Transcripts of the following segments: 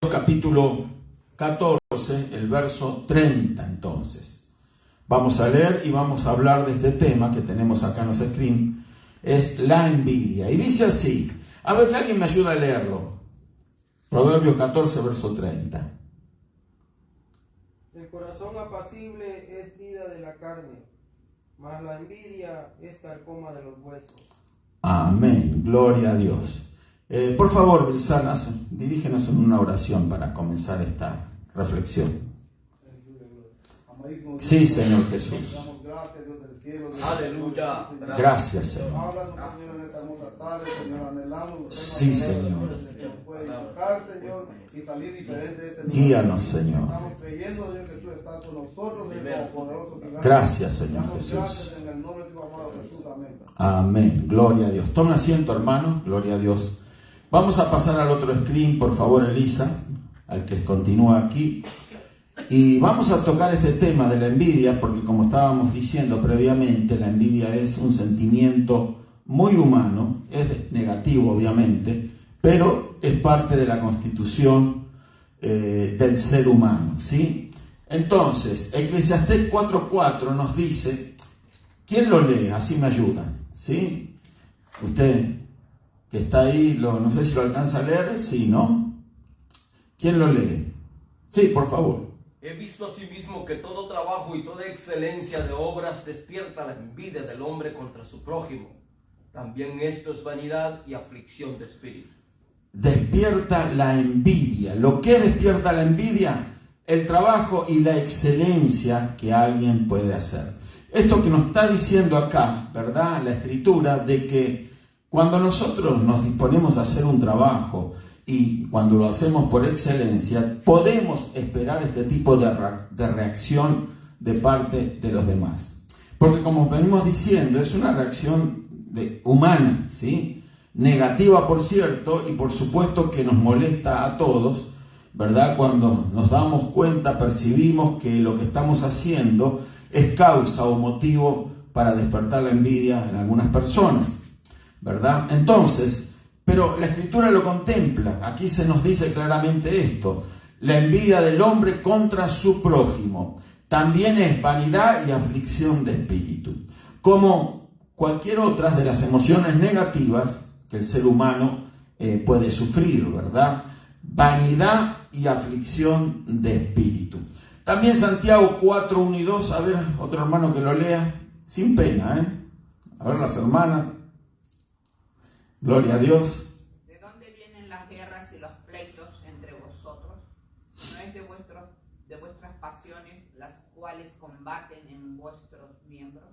capítulo 14, el verso 30 entonces. Vamos a leer y vamos a hablar de este tema que tenemos acá en los screens, es la envidia. Y dice así, a ver que alguien me ayude a leerlo. Proverbios 14, verso 30. El corazón apacible es vida de la carne, mas la envidia es carcoma de los huesos. Amén, gloria a Dios. Por favor, Bilzán, dirígenos en una oración para comenzar esta reflexión. Sí, Señor Jesús. Aleluya. Gracias, Señor. Sí, Señor. Guíanos, Señor. Gracias, Señor Jesús. Amén. Gloria a Dios. Toma asiento, hermano. Gloria a Dios. Vamos a pasar al otro screen, por favor, Elisa, al que continúa aquí. Y vamos a tocar este tema de la envidia, porque como estábamos diciendo previamente, la envidia es un sentimiento muy humano, es negativo obviamente, pero es parte de la constitución del ser humano, ¿sí? Entonces, Eclesiastés 4:4 nos dice, ¿quién lo lee? Así me ayuda, ¿sí? Usted que está ahí, no sé si lo alcanza a leer, sí, ¿no? ¿Quién lo lee? Sí, por favor. He visto asimismo que todo trabajo y toda excelencia de obras despierta la envidia del hombre contra su prójimo. También esto es vanidad y aflicción de espíritu. Despierta la envidia. ¿Lo que despierta la envidia? El trabajo y la excelencia que alguien puede hacer. Esto que nos está diciendo acá, ¿verdad? La Escritura, de que cuando nosotros nos disponemos a hacer un trabajo y cuando lo hacemos por excelencia, podemos esperar este tipo de reacción de parte de los demás. Porque como venimos diciendo, es una reacción humana, ¿sí? Negativa, por cierto, y por supuesto que nos molesta a todos, ¿verdad? Cuando nos damos cuenta, percibimos que lo que estamos haciendo es causa o motivo para despertar la envidia en algunas personas, ¿verdad? Entonces, pero la Escritura lo contempla. Aquí se nos dice claramente esto: la envidia del hombre contra su prójimo también es vanidad y aflicción de espíritu, como cualquier otra de las emociones negativas que el ser humano puede sufrir, ¿verdad? Vanidad y aflicción de espíritu. También Santiago 4, 1 y 2, a ver, otro hermano que lo lea, sin pena, A ver, las hermanas. Gloria a Dios. ¿De dónde vienen las guerras y los pleitos entre vosotros? ¿No es de vuestras pasiones las cuales combaten en vuestros miembros?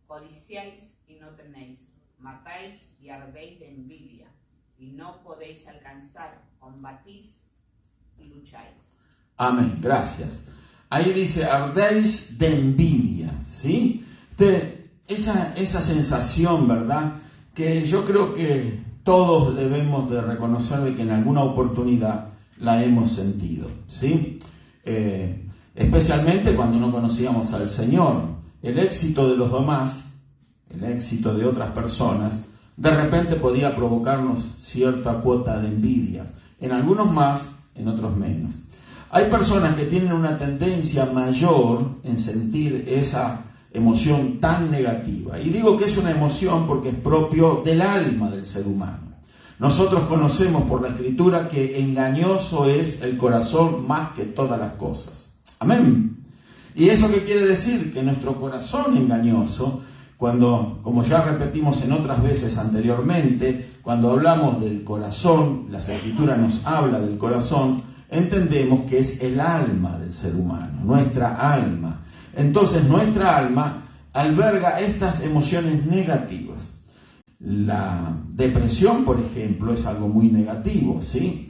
Codiciáis y no tenéis, matáis y ardéis de envidia, y no podéis alcanzar, combatís y lucháis. Amén, gracias. Ahí dice, ardéis de envidia, ¿sí? Esa sensación, ¿verdad?, que yo creo que todos debemos de reconocer de que en alguna oportunidad la hemos sentido, ¿sí? Especialmente cuando no conocíamos al Señor. El éxito de los demás, el éxito de otras personas, de repente podía provocarnos cierta cuota de envidia. En algunos más, en otros menos. Hay personas que tienen una tendencia mayor en sentir esa emoción tan negativa. Y digo que es una emoción porque es propio del alma del ser humano. Nosotros conocemos por la Escritura que engañoso es el corazón más que todas las cosas. Amén. ¿Y eso qué quiere decir? Que nuestro corazón engañoso, cuando, como ya repetimos en otras veces anteriormente, cuando hablamos del corazón, la Escritura nos habla del corazón, entendemos que es el alma del ser humano, nuestra alma. Entonces nuestra alma alberga estas emociones negativas. La depresión, por ejemplo, es algo muy negativo, ¿sí?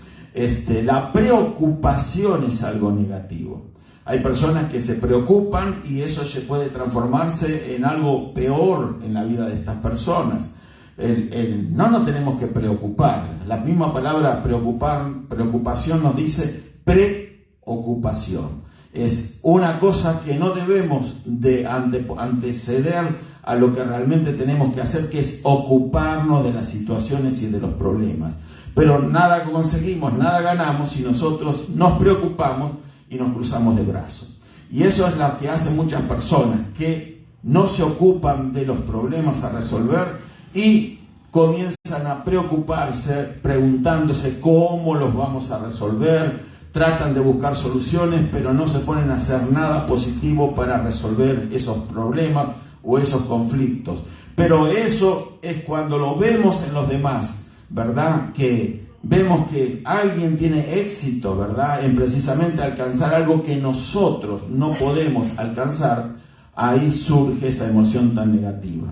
La preocupación es algo negativo. Hay personas que se preocupan y eso puede transformarse en algo peor en la vida de estas personas. No nos tenemos que preocupar. La misma palabra preocupación nos dice preocupación. Es una cosa que no debemos de anteceder a lo que realmente tenemos que hacer, que es ocuparnos de las situaciones y de los problemas. pero nada conseguimos, nada ganamos si nosotros nos preocupamos y nos cruzamos de brazos. Y eso es lo que hacen muchas personas, que no se ocupan de los problemas a resolver y comienzan a preocuparse preguntándose cómo los vamos a resolver, tratan de buscar soluciones, pero no se ponen a hacer nada positivo para resolver esos problemas o esos conflictos. Pero eso es cuando lo vemos en los demás, ¿verdad? Que vemos que alguien tiene éxito, ¿verdad?, en precisamente alcanzar algo que nosotros no podemos alcanzar. Ahí surge esa emoción tan negativa.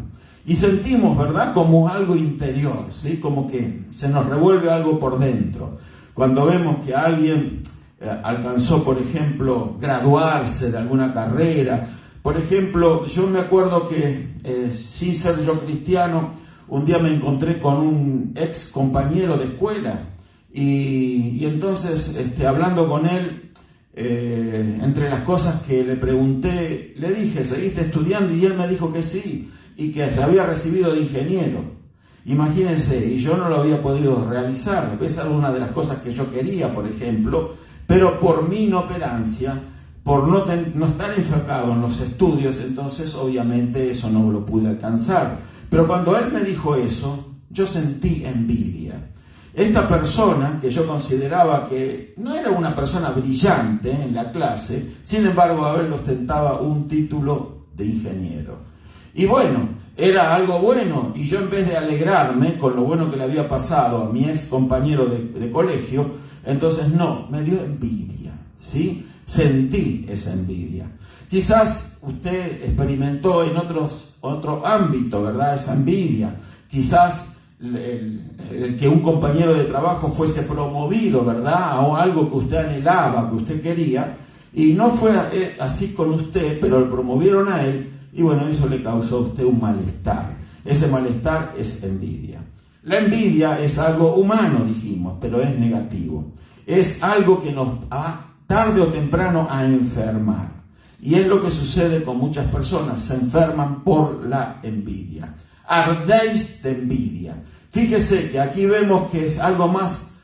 Y sentimos, ¿verdad?, como algo interior, ¿sí? Como que se nos revuelve algo por dentro. Cuando vemos que alguien alcanzó, por ejemplo, graduarse de alguna carrera. Por ejemplo, yo me acuerdo que, sin ser yo cristiano, un día me encontré con un ex compañero de escuela y entonces, hablando con él, entre las cosas que le pregunté, le dije, ¿seguiste estudiando? Y él me dijo que sí, y que se había recibido de ingeniero. Imagínense, y yo no lo había podido realizar. Esa era una de las cosas que yo quería, por ejemplo, pero por mi inoperancia, por no estar enfocado en los estudios, entonces obviamente eso no lo pude alcanzar. Pero cuando él me dijo eso, yo sentí envidia. Esta persona, que yo consideraba que no era una persona brillante en la clase, sin embargo, él ostentaba un título de ingeniero. Y bueno, era algo bueno, y yo en vez de alegrarme con lo bueno que le había pasado a mi ex compañero de colegio, entonces no, me dio envidia, ¿sí? Sentí esa envidia. Quizás usted experimentó en otro ámbito, ¿verdad?, esa envidia. Quizás el que un compañero de trabajo fuese promovido, ¿verdad?, o algo que usted anhelaba, que usted quería, y no fue así con usted, pero lo promovieron a él, y bueno, eso le causó a usted un malestar. Ese malestar es envidia. La envidia es algo humano, dijimos, pero es negativo. Es algo que nos tarde o temprano a enfermar. Y es lo que sucede con muchas personas, se enferman por la envidia. Ardéis de envidia. Fíjese que aquí vemos que es algo más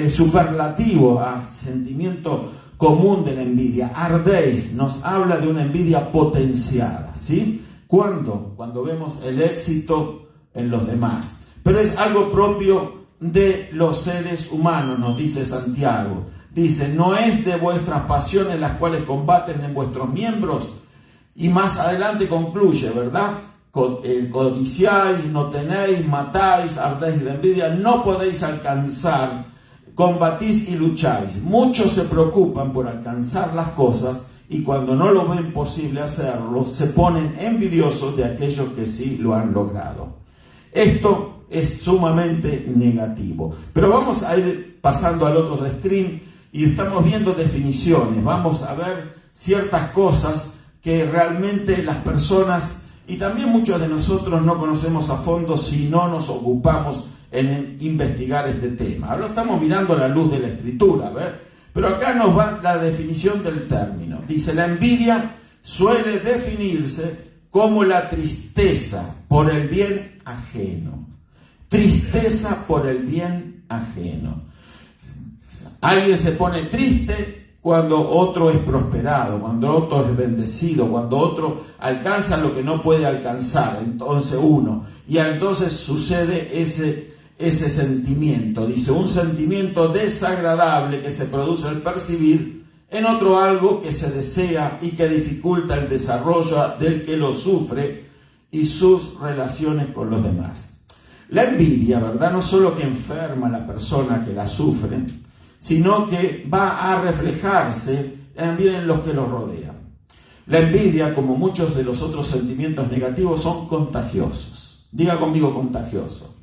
superlativo a sentimiento común de la envidia. Ardéis nos habla de una envidia potenciada, ¿sí? ¿Cuándo? Cuando vemos el éxito en los demás. Pero es algo propio de los seres humanos, nos dice Santiago. Dice, no es de vuestras pasiones las cuales combaten en vuestros miembros. Y más adelante concluye, ¿verdad? Codiciáis, no tenéis, matáis, ardéis de envidia, no podéis alcanzar, combatís y lucháis. Muchos se preocupan por alcanzar las cosas y cuando no lo ven posible hacerlo, se ponen envidiosos de aquellos que sí lo han logrado. Esto es sumamente negativo. Pero vamos a ir pasando al otro screen y estamos viendo definiciones. Vamos a ver ciertas cosas que realmente las personas y también muchos de nosotros no conocemos a fondo si no nos ocupamos en investigar este tema. Ahora estamos mirando a la luz de la Escritura, ¿ver? Pero acá nos va la definición del término. Dice, la envidia suele definirse como la tristeza por el bien ajeno. Tristeza por el bien ajeno. Alguien se pone triste cuando otro es prosperado, cuando otro es bendecido, cuando otro alcanza lo que no puede alcanzar, entonces uno. Y entonces sucede ese sentimiento. Dice, un sentimiento desagradable que se produce al percibir en otro algo que se desea y que dificulta el desarrollo del que lo sufre y sus relaciones con los demás. La envidia, ¿verdad?, no solo que enferma a la persona que la sufre, sino que va a reflejarse también en los que lo rodean. La envidia, como muchos de los otros sentimientos negativos, son contagiosos. Diga conmigo, contagioso.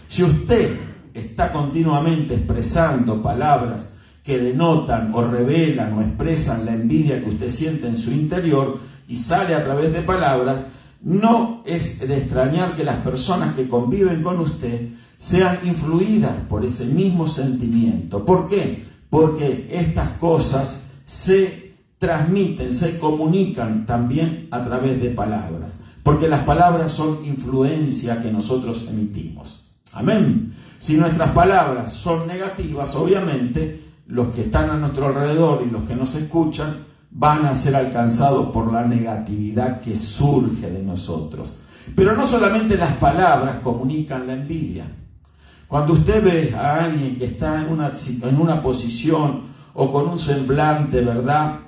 Si usted está continuamente expresando palabras que denotan o revelan o expresan la envidia que usted siente en su interior y sale a través de palabras, no es de extrañar que las personas que conviven con usted sean influidas por ese mismo sentimiento. ¿Por qué? Porque estas cosas se transmiten, se comunican también a través de palabras. Porque las palabras son influencia que nosotros emitimos. Amén. Si nuestras palabras son negativas, obviamente los que están a nuestro alrededor y los que nos escuchan van a ser alcanzados por la negatividad que surge de nosotros. Pero no solamente las palabras comunican la envidia. Cuando usted ve a alguien que está en una posición o con un semblante, ¿verdad?,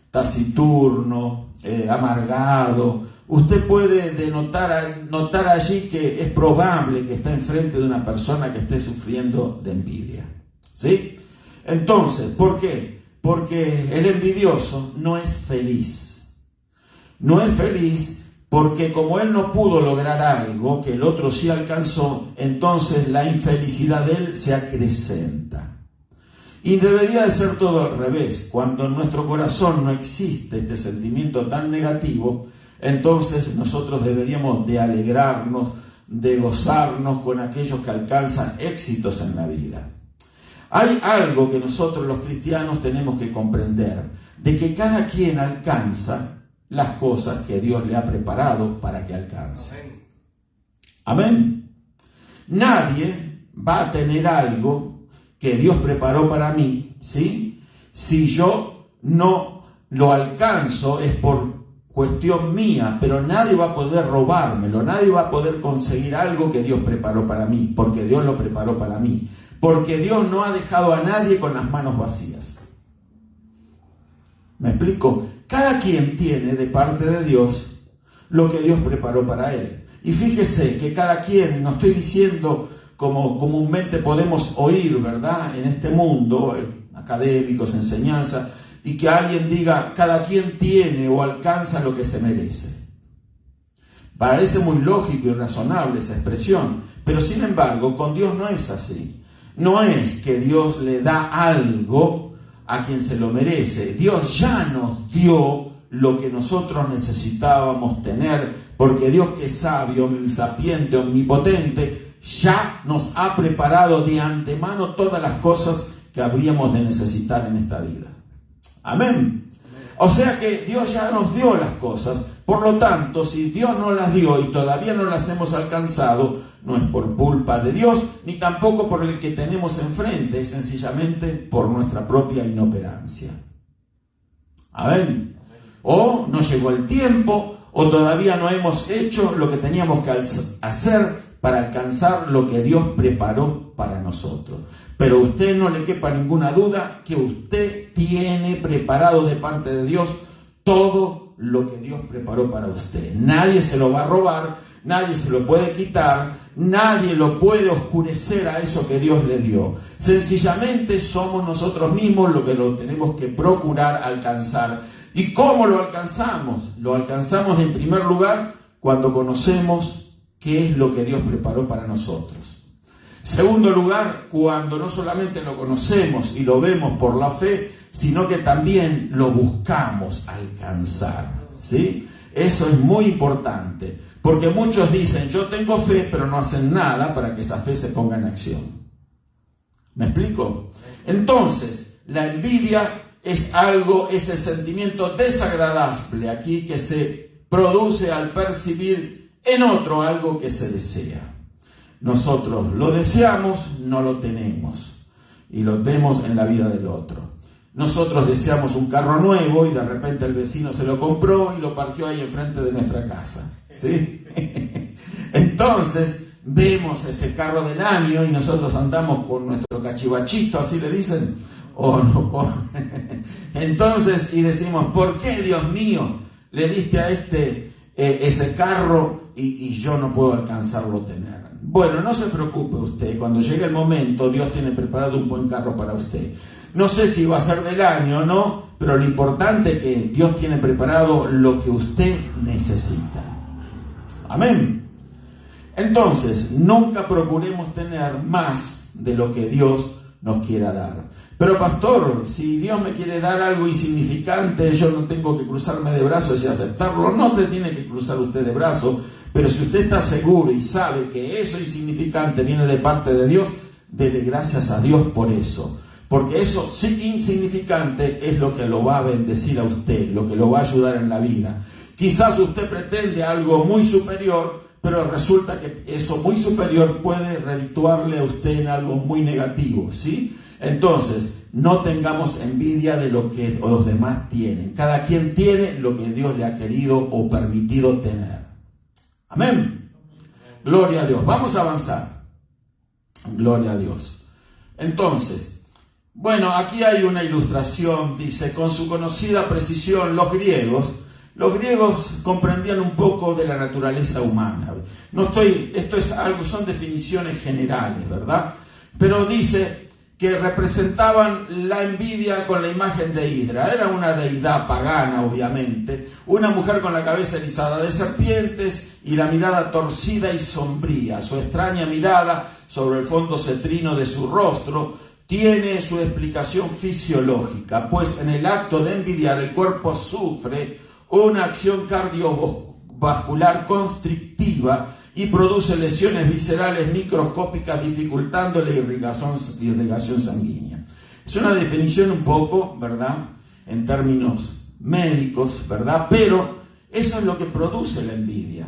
taciturno, amargado, usted puede notar allí que es probable que está enfrente de una persona que esté sufriendo de envidia. ¿Sí? Entonces, ¿por qué? Porque el envidioso no es feliz. No es feliz porque como él no pudo lograr algo que el otro sí alcanzó, entonces la infelicidad de él se acrecenta. Y debería de ser todo al revés. Cuando en nuestro corazón no existe este sentimiento tan negativo, entonces nosotros deberíamos de alegrarnos, de gozarnos con aquellos que alcanzan éxitos en la vida. Hay algo que nosotros los cristianos tenemos que comprender, de que cada quien alcanza las cosas que Dios le ha preparado para que alcance. Amén. Nadie va a tener algo que Dios preparó para mí, ¿sí? Si yo no lo alcanzo es por cuestión mía, pero nadie va a poder robármelo, nadie va a poder conseguir algo que Dios preparó para mí, porque Dios lo preparó para mí, porque Dios no ha dejado a nadie con las manos vacías. ¿Me explico? Cada quien tiene de parte de Dios lo que Dios preparó para él. Y fíjese que cada quien, no estoy diciendo como comúnmente podemos oír, ¿verdad?, en este mundo, académicos, enseñanza, y que alguien diga, cada quien tiene o alcanza lo que se merece. Parece muy lógico y razonable esa expresión, pero sin embargo, con Dios no es así. No es que Dios le da algo a quien se lo merece. Dios ya nos dio lo que nosotros necesitábamos tener, porque Dios, que es sabio, omnisapiente, omnipotente, ya nos ha preparado de antemano todas las cosas que habríamos de necesitar en esta vida. Amén. O sea que Dios ya nos dio las cosas. Por lo tanto, si Dios nos las dio y todavía no las hemos alcanzado, no es por culpa de Dios, ni tampoco por el que tenemos enfrente, es sencillamente por nuestra propia inoperancia. Amén. O no llegó el tiempo, o todavía no hemos hecho lo que teníamos que hacer para alcanzar lo que Dios preparó para nosotros. Pero a usted no le quepa ninguna duda que usted tiene preparado de parte de Dios todo lo que Dios preparó para usted. Nadie se lo va a robar, nadie se lo puede quitar, nadie lo puede oscurecer a eso que Dios le dio. Sencillamente somos nosotros mismos los que lo tenemos que procurar alcanzar. ¿Y cómo lo alcanzamos? Lo alcanzamos en primer lugar cuando conocemos qué es lo que Dios preparó para nosotros. Segundo lugar, cuando no solamente lo conocemos y lo vemos por la fe, sino que también lo buscamos alcanzar, ¿sí? Eso es muy importante, porque muchos dicen, yo tengo fe, pero no hacen nada para que esa fe se ponga en acción. ¿Me explico? Entonces, la envidia es algo, ese sentimiento desagradable aquí que se produce al percibir en otro algo que se desea. Nosotros lo deseamos, no lo tenemos, y lo vemos en la vida del otro. Nosotros deseamos un carro nuevo y de repente el vecino se lo compró y lo parqueó ahí enfrente de nuestra casa, ¿sí? Entonces vemos ese carro del año y nosotros andamos con nuestro cachivachito, así le dicen, entonces, y decimos, ¿por qué, Dios mío, le diste a ese carro y yo no puedo alcanzarlo a tener? Bueno, no se preocupe usted, cuando llegue el momento, Dios tiene preparado un buen carro para usted. No sé si va a ser del año o no, pero lo importante es que Dios tiene preparado lo que usted necesita. Amén. Entonces, nunca procuremos tener más de lo que Dios nos quiera dar. Pero pastor, si Dios me quiere dar algo insignificante, yo no tengo que cruzarme de brazos y aceptarlo. No se tiene que cruzar usted de brazos, pero si usted está seguro y sabe que eso insignificante viene de parte de Dios, dele gracias a Dios por eso. Porque eso sí insignificante es lo que lo va a bendecir a usted, lo que lo va a ayudar en la vida. Quizás usted pretende algo muy superior, pero resulta que eso muy superior puede redituarle a usted en algo muy negativo, ¿sí? Entonces, no tengamos envidia de lo que los demás tienen. Cada quien tiene lo que Dios le ha querido o permitido tener. Amén. Gloria a Dios. Vamos a avanzar. Gloria a Dios. Entonces, bueno, aquí hay una ilustración. Dice, con su conocida precisión, los griegos comprendían un poco de la naturaleza humana. Esto es algo, son definiciones generales, ¿verdad? Pero dice que representaban la envidia con la imagen de Hidra. Era una deidad pagana, obviamente, una mujer con la cabeza erizada de serpientes y la mirada torcida y sombría. Su extraña mirada sobre el fondo cetrino de su rostro tiene su explicación fisiológica, pues en el acto de envidiar el cuerpo sufre una acción cardiovascular constrictiva y produce lesiones viscerales microscópicas dificultando la irrigación sanguínea. Es una definición un poco, ¿verdad?, en términos médicos, ¿verdad? Pero eso es lo que produce la envidia.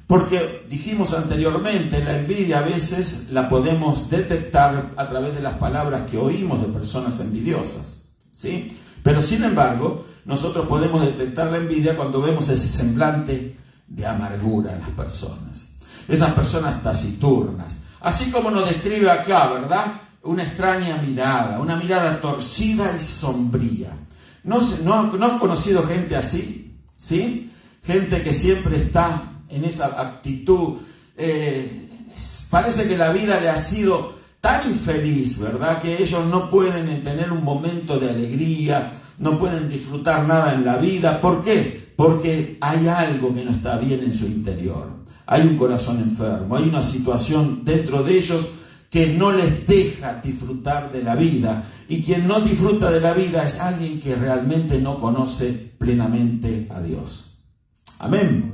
Porque dijimos anteriormente, la envidia a veces la podemos detectar a través de las palabras que oímos de personas envidiosas, ¿sí? Pero sin embargo, nosotros podemos detectar la envidia cuando vemos ese semblante de amargura en las personas. Esas personas taciturnas, así como nos describe acá, ¿verdad? Una extraña mirada, una mirada torcida y sombría. ¿No has conocido gente así? ¿Sí? Gente que siempre está en esa actitud. Parece que la vida le ha sido tan infeliz, ¿verdad? Que ellos no pueden tener un momento de alegría, no pueden disfrutar nada en la vida. ¿Por qué? Porque hay algo que no está bien en su interior. Hay un corazón enfermo, hay una situación dentro de ellos que no les deja disfrutar de la vida. Y quien no disfruta de la vida es alguien que realmente no conoce plenamente a Dios. Amén.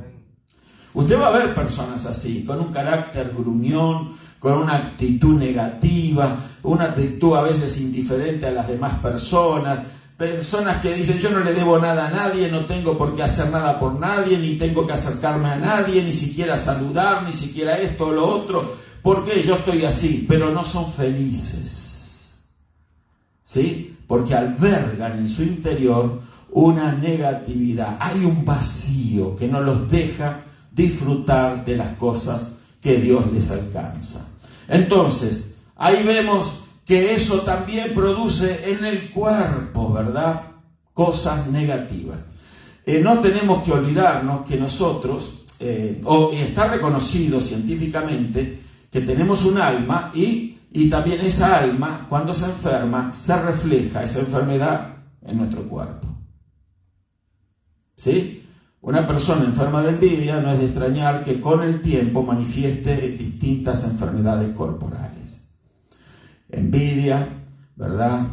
Usted va a ver personas así, con un carácter gruñón, con una actitud negativa, una actitud a veces indiferente a las demás personas. Personas que dicen, yo no le debo nada a nadie, no tengo por qué hacer nada por nadie, ni tengo que acercarme a nadie, ni siquiera saludar, ni siquiera esto o lo otro. ¿Por qué? Yo estoy así, pero no son felices. ¿Sí? Porque albergan en su interior una negatividad. Hay un vacío que no los deja disfrutar de las cosas que Dios les alcanza. Entonces, ahí vemos que eso también produce en el cuerpo, ¿verdad?, cosas negativas. No tenemos que olvidarnos que nosotros, está reconocido científicamente que tenemos un alma y también esa alma, cuando se enferma, se refleja esa enfermedad en nuestro cuerpo. ¿Sí? Una persona enferma de envidia no es de extrañar que con el tiempo manifieste distintas enfermedades corporales. Envidia, ¿verdad?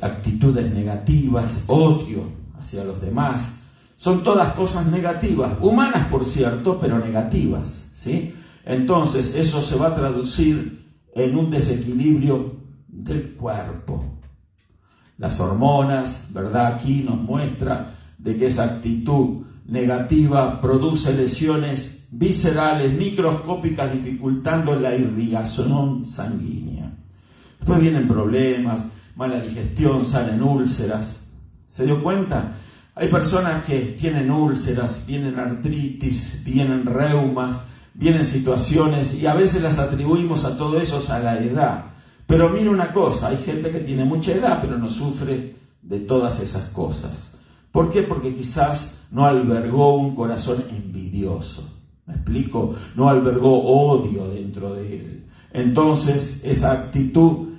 Actitudes negativas, odio hacia los demás. Son todas cosas negativas, humanas por cierto, pero negativas, ¿sí? Entonces eso se va a traducir en un desequilibrio del cuerpo. Las hormonas, ¿verdad? Aquí nos muestra de que esa actitud negativa produce lesiones viscerales microscópicas dificultando la irrigación sanguínea. Después vienen problemas, mala digestión, salen úlceras. ¿Se dio cuenta? Hay personas que tienen úlceras, vienen artritis, vienen reumas, vienen situaciones y a veces las atribuimos a todo eso a la edad. Pero mire una cosa, hay gente que tiene mucha edad pero no sufre de todas esas cosas. ¿Por qué? Porque quizás no albergó un corazón envidioso. ¿Me explico? No albergó odio dentro de él. Entonces esa actitud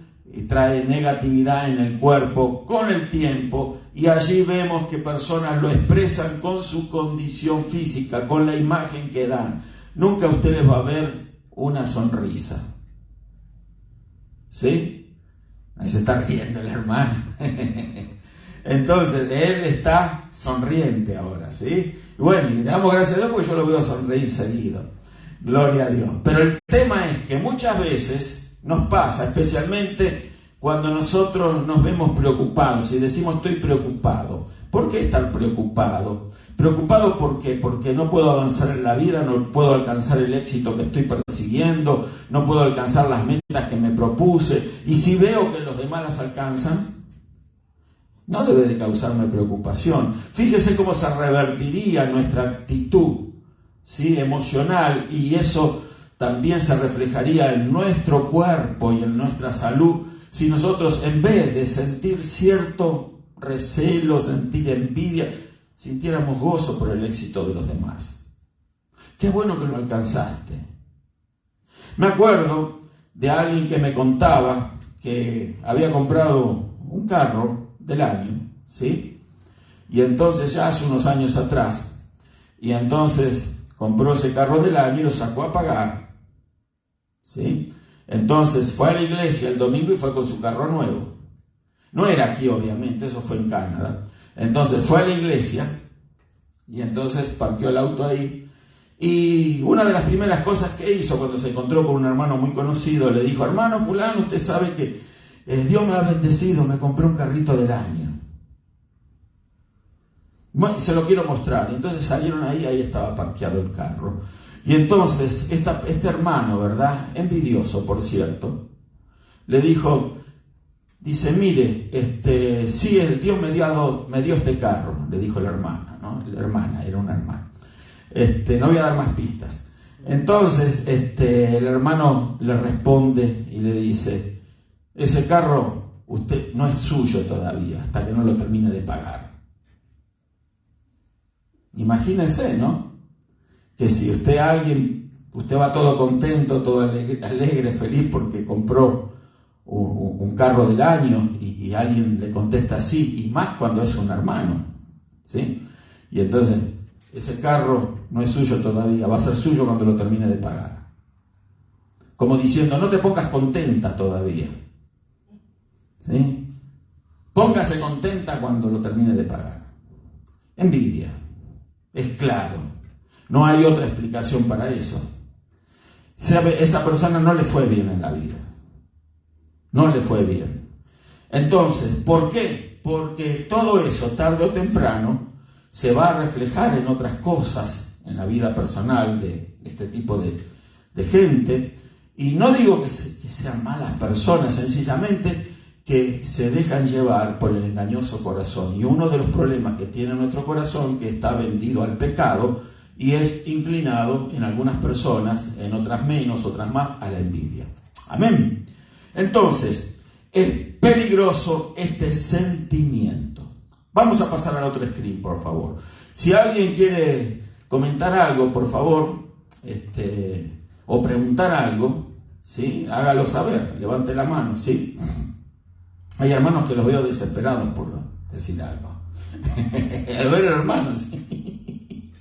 trae negatividad en el cuerpo con el tiempo y allí vemos que personas lo expresan con su condición física, con la imagen que dan. Nunca usted les va a ver una sonrisa. ¿Sí? Ahí se está riendo el hermano. Entonces, él está sonriente ahora, ¿sí? Y bueno, y le damos gracias a Dios porque yo lo veo sonreír seguido. Gloria a Dios. Pero el tema es que muchas veces nos pasa, especialmente cuando nosotros nos vemos preocupados y decimos estoy preocupado. ¿Por qué estar preocupado? Preocupado, ¿por qué? Porque no puedo avanzar en la vida, no puedo alcanzar el éxito que estoy persiguiendo, no puedo alcanzar las metas que me propuse. Y si veo que los demás las alcanzan, no debe de causarme preocupación. Fíjese cómo se revertiría nuestra actitud, ¿sí?, emocional, y eso también se reflejaría en nuestro cuerpo y en nuestra salud, si nosotros, en vez de sentir cierto recelo, sentir envidia, sintiéramos gozo por el éxito de los demás. Qué bueno que lo alcanzaste. Me acuerdo de alguien que me contaba que había comprado un carro del año, ¿sí? Y entonces, ya hace unos años atrás, y entonces compró ese carro del año y lo sacó a pagar, ¿sí? Entonces fue a la iglesia el domingo y fue con su carro nuevo. No era aquí, obviamente, eso fue en Canadá. Entonces fue a la iglesia y entonces parqueó el auto ahí. Y una de las primeras cosas que hizo cuando se encontró con un hermano muy conocido, le dijo: hermano fulano, usted sabe que Dios me ha bendecido, me compré un carrito del año. Bueno, se lo quiero mostrar. Entonces salieron ahí estaba parqueado el carro. Y entonces este hermano, ¿verdad?, envidioso, por cierto, le dijo, dice: mire, sí, Dios me dio este carro, le dijo la hermana, ¿no? La hermana, era una hermana. No voy a dar más pistas. Entonces el hermano le responde y le dice: ese carro usted no es suyo todavía hasta que no lo termine de pagar. Imagínense, ¿no? Que si usted va todo contento, todo alegre, feliz porque compró un carro del año y alguien le contesta así, y más cuando es un hermano, ¿sí? Y entonces ese carro no es suyo todavía, va a ser suyo cuando lo termine de pagar. Como diciendo: no te pongas contenta todavía, ¿sí? Póngase contenta cuando lo termine de pagar. Envidia, es claro, no hay otra explicación para eso. Esa persona no le fue bien en la vida, no le fue bien. Entonces, ¿por qué? Porque todo eso, tarde o temprano, se va a reflejar en otras cosas, en la vida personal de este tipo de gente. Y no digo que sean malas personas, sencillamente que se dejan llevar por el engañoso corazón. Y uno de los problemas que tiene nuestro corazón, que está vendido al pecado y es inclinado en algunas personas, en otras menos, otras más, a la envidia. Amén. Entonces, es peligroso este sentimiento. Vamos a pasar al otro screen, por favor. Si alguien quiere comentar algo, por favor, o preguntar algo, ¿sí?, hágalo saber, levante la mano, ¿sí? Hay hermanos que los veo desesperados por decir algo. Al ver hermanos, ¿sí?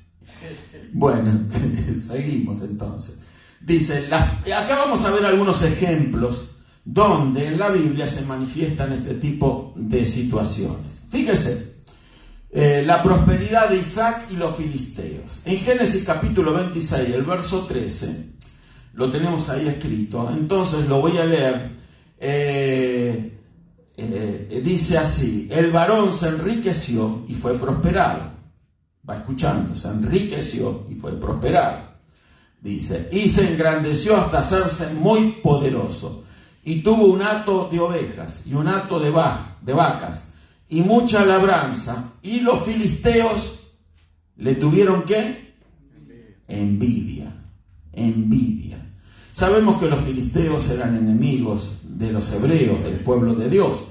Bueno, seguimos entonces. Dice, acá vamos a ver algunos ejemplos donde en la Biblia se manifiestan este tipo de situaciones. Fíjese, la prosperidad de Isaac y los filisteos. En Génesis capítulo 26, el verso 13, lo tenemos ahí escrito, entonces lo voy a leer. Dice así: el varón se enriqueció y fue prosperado. Va escuchando, se enriqueció y fue prosperado. Dice, y se engrandeció hasta hacerse muy poderoso, y tuvo un hato de ovejas y un hato de vacas y mucha labranza, y los filisteos le tuvieron ¿qué? Envidia. Sabemos que los filisteos eran enemigos de los hebreos, del pueblo de Dios,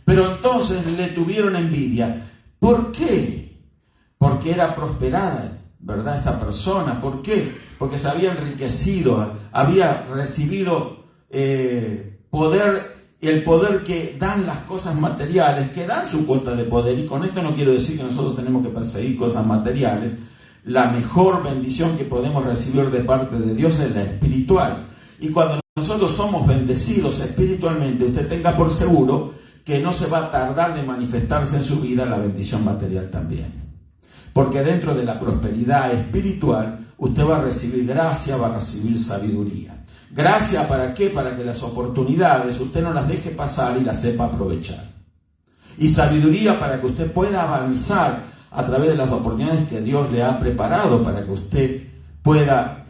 pero entonces le tuvieron envidia. ¿Por qué? Porque era prosperada, ¿verdad?, esta persona. ¿Por qué? Porque se había enriquecido, había recibido poder, el poder que dan las cosas materiales, que dan su cuota de poder. Y con esto no quiero decir que nosotros tenemos que perseguir cosas materiales. La mejor bendición que podemos recibir de parte de Dios es la espiritual. Y cuando nosotros somos bendecidos espiritualmente, usted tenga por seguro que no se va a tardar de manifestarse en su vida la bendición material también. Porque dentro de la prosperidad espiritual, usted va a recibir gracia, va a recibir sabiduría. ¿Gracia para qué? Para que las oportunidades usted no las deje pasar y las sepa aprovechar. Y sabiduría para que usted pueda avanzar a través de las oportunidades que Dios le ha preparado para que usted pueda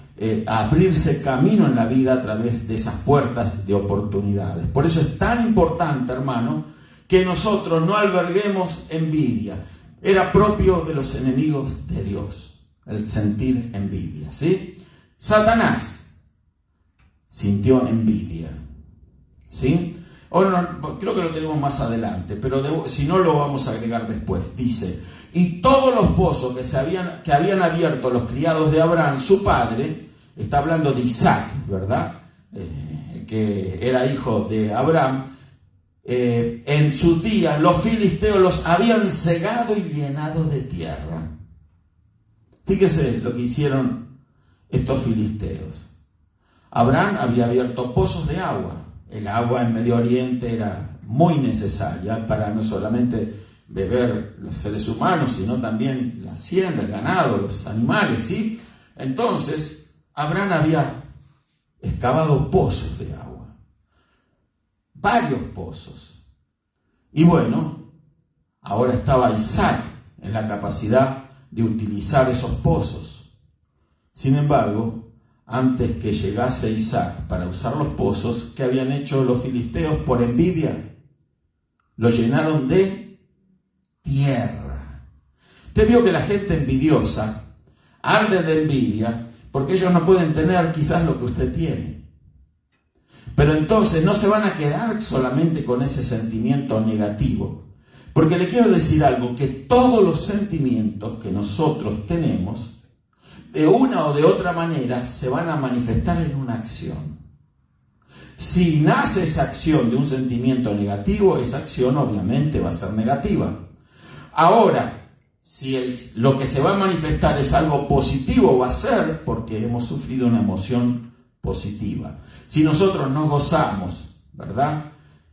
abrirse camino en la vida a través de esas puertas de oportunidades. Por eso es tan importante, hermano, que nosotros no alberguemos envidia. Era propio de los enemigos de Dios el sentir envidia, ¿sí? Satanás sintió envidia, ¿sí? Ahora, creo que lo tenemos más adelante, pero si no lo vamos a agregar después. Dice: y todos los pozos que habían abierto los criados de Abraham, su padre, está hablando de Isaac, ¿verdad? Que era hijo de Abraham. En sus días los filisteos los habían cegado y llenado de tierra. Fíjese lo que hicieron estos filisteos. Abraham había abierto pozos de agua. El agua en Medio Oriente era muy necesaria para no solamente beber los seres humanos, sino también la hacienda, el ganado, los animales, ¿sí? Entonces, Abraham había excavado pozos de agua, varios pozos. Y bueno, ahora estaba Isaac en la capacidad de utilizar esos pozos. Sin embargo, antes que llegase Isaac para usar los pozos, ¿qué habían hecho los filisteos por envidia? Lo llenaron de tierra. Usted vio que la gente envidiosa arde de envidia porque ellos no pueden tener quizás lo que usted tiene. Pero entonces no se van a quedar solamente con ese sentimiento negativo. Porque le quiero decir algo, que todos los sentimientos que nosotros tenemos, de una o de otra manera, se van a manifestar en una acción. Si nace esa acción de un sentimiento negativo, esa acción obviamente va a ser negativa. Ahora, si lo que se va a manifestar es algo positivo, va a ser porque hemos sufrido una emoción positiva. Si nosotros nos gozamos, ¿verdad?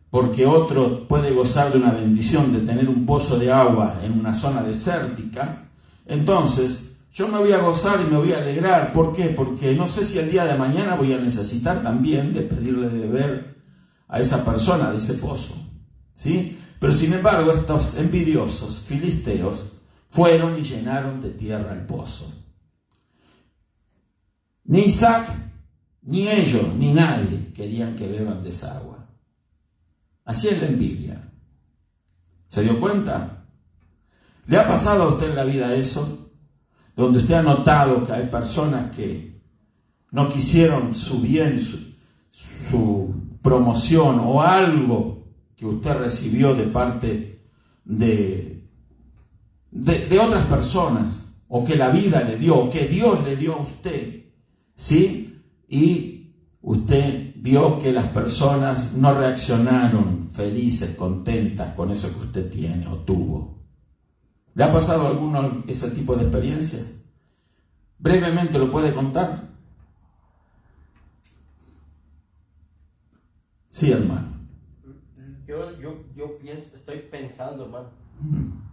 Porque otro puede gozar de una bendición de tener un pozo de agua en una zona desértica, entonces yo me voy a gozar y me voy a alegrar. ¿Por qué? Porque no sé si el día de mañana voy a necesitar también de pedirle de beber a esa persona de ese pozo, ¿sí? Pero sin embargo, estos envidiosos filisteos fueron y llenaron de tierra el pozo. Ni Isaac, ni ellos, ni nadie querían que beban de esa agua. Así es la envidia. ¿Se dio cuenta? ¿Le ha pasado a usted en la vida eso? Donde usted ha notado que hay personas que no quisieron su bien, su promoción o algo que usted recibió de parte de otras personas, o que la vida le dio, o que Dios le dio a usted, ¿sí? Y usted vio que las personas no reaccionaron felices, contentas con eso que usted tiene o tuvo. ¿Le ha pasado a alguno ese tipo de experiencia? Brevemente lo puede contar. Sí, hermano. Yo pienso, estoy pensando, hermano,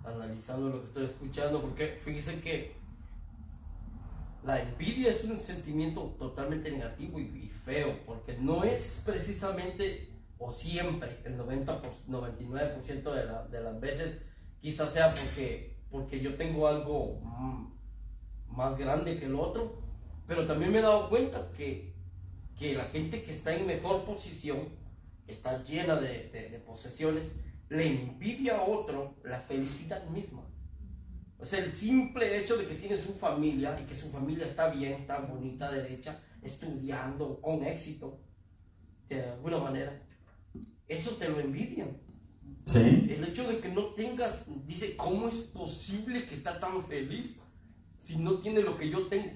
analizando lo que estoy escuchando, porque fíjese que la envidia es un sentimiento totalmente negativo y feo, porque no es precisamente o siempre, el 99% de las veces, quizás sea porque yo tengo algo más grande que el otro, pero también me he dado cuenta que la gente que está en mejor posición, que está llena de posesiones, le envidia a otro la felicidad misma. O sea, el simple hecho de que tiene su familia y que su familia está bien, está bonita, derecha, estudiando, con éxito, de alguna manera, eso te lo envidian. Sí. El hecho de que no tengas, dice, ¿cómo es posible que está tan feliz si no tiene lo que yo tengo?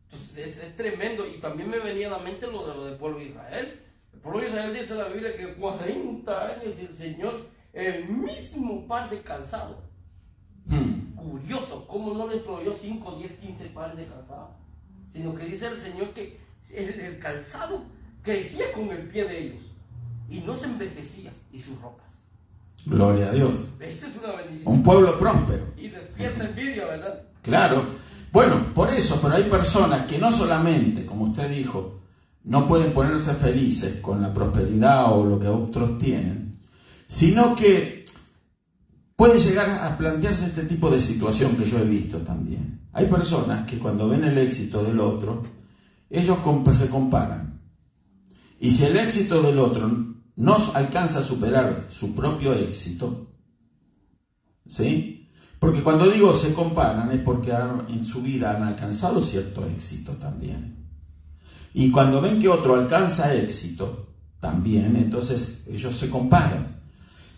Entonces es tremendo. Y también me venía a la mente lo del pueblo de Israel. El pueblo de Israel dice la Biblia que 40 años el Señor, el mismo par de calzado. Curioso, ¿cómo no les proveyó 5, 10, 15 pares de calzado? Sino que dice el Señor que el calzado crecía con el pie de ellos y no se envejecía, y sus ropas. Gloria a Dios. Esta es una bendición. Un pueblo próspero. Y despierta envidia, ¿verdad? Claro. Bueno, por eso, pero hay personas que no solamente, como usted dijo, no pueden ponerse felices con la prosperidad o lo que otros tienen, sino que puede llegar a plantearse este tipo de situación que yo he visto también. Hay personas que cuando ven el éxito del otro, ellos se comparan. Y si el éxito del otro no alcanza a superar su propio éxito, ¿sí? Porque cuando digo se comparan es porque en su vida han alcanzado cierto éxito también. Y cuando ven que otro alcanza éxito también, entonces ellos se comparan.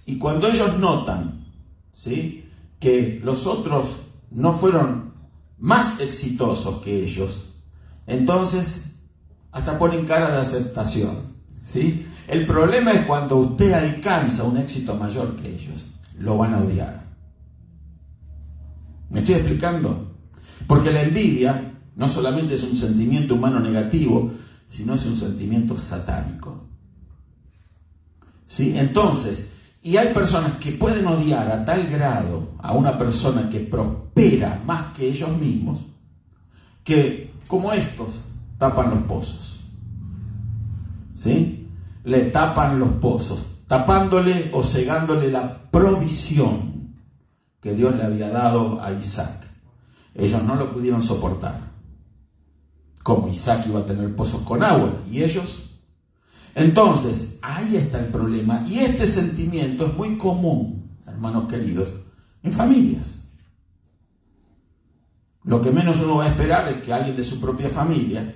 Y cuando ellos notan, ¿sí?, que los otros no fueron más exitosos que ellos, entonces hasta ponen cara de aceptación, ¿sí? El problema es cuando usted alcanza un éxito mayor que ellos, lo van a odiar. ¿Me estoy explicando? Porque la envidia no solamente es un sentimiento humano negativo, sino es un sentimiento satánico. ¿Sí? Entonces, y hay personas que pueden odiar a tal grado a una persona que prospera más que ellos mismos, que como estos tapan los pozos. ¿Sí? Le tapan los pozos, tapándole o cegándole la provisión que Dios le había dado a Isaac. Ellos no lo pudieron soportar. Como Isaac iba a tener pozos con agua, y ellos. Entonces, ahí está el problema. Y este sentimiento es muy común, hermanos queridos, en familias. Lo que menos uno va a esperar es que alguien de su propia familia